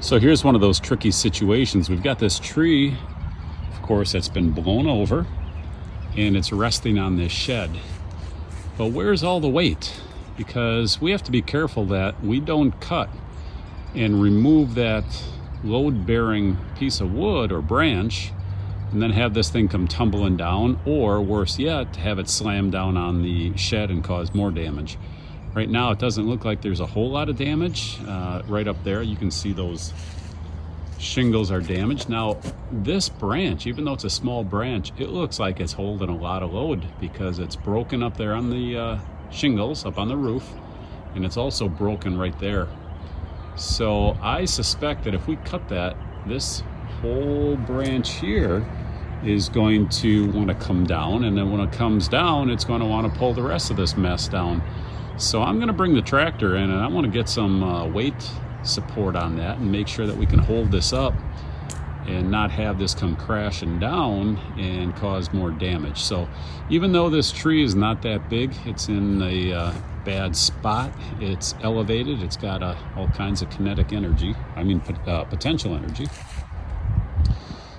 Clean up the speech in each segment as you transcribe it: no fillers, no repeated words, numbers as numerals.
So here's one of those tricky situations. We've got this tree, of course, that's been blown over and it's resting on this shed. But where's all the weight? Because we have to be careful that we don't cut and remove that load-bearing piece of wood or branch and then have this thing come tumbling down, or worse yet, have it slam down on the shed and cause more damage. Right now, it doesn't look like there's a whole lot of damage. Right up there, you can see those shingles are damaged. Now, this branch, even though it's a small branch, it looks like it's holding a lot of load because it's broken up there on the shingles up on the roof, and it's also broken right there. So I suspect that if we cut that, this whole branch here is going to want to come down, and then when it comes down, it's going to want to pull the rest of this mess down. So I'm going to bring the tractor in, and I want to get some weight support on that and make sure that we can hold this up and not have this come crashing down and cause more damage. So even though this tree is not that big, it's in a bad spot, it's elevated, it's got all kinds of kinetic energy, potential energy.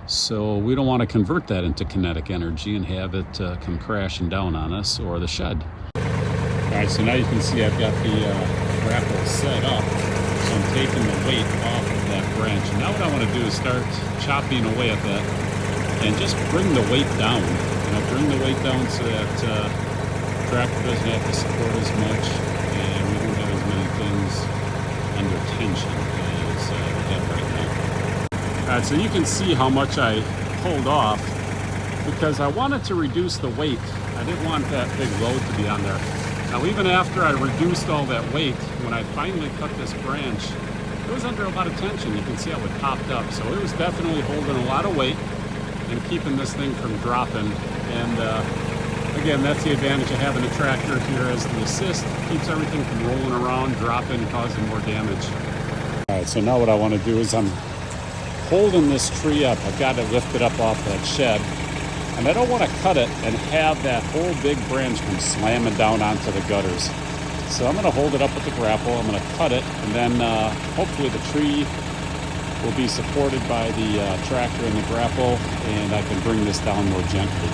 So we don't want to convert that into kinetic energy and have it come crashing down on us or the shed. All right, so now you can see I've got the grapple set up. So I'm taking the weight off of that branch. And now what I want to do is start chopping away at that and just bring the weight down. Bring the weight down so that the tractor doesn't have to support as much and we don't have as many things under tension as we have right now. All right, so you can see how much I pulled off because I wanted to reduce the weight. I didn't want that big load to be on there. Now, even after I reduced all that weight, when I finally cut this branch, it was under a lot of tension. You can see how it popped up. So it was definitely holding a lot of weight and keeping this thing from dropping. And again, that's the advantage of having a tractor here as the assist. It keeps everything from rolling around, dropping, causing more damage. All right, so now what I want to do is I'm holding this tree up. I've got it lifted up off that shed. And I don't want to cut it and have that whole big branch come slamming down onto the gutters. So I'm going to hold it up with the grapple, I'm going to cut it, and then hopefully the tree will be supported by the tractor and the grapple, and I can bring this down more gently.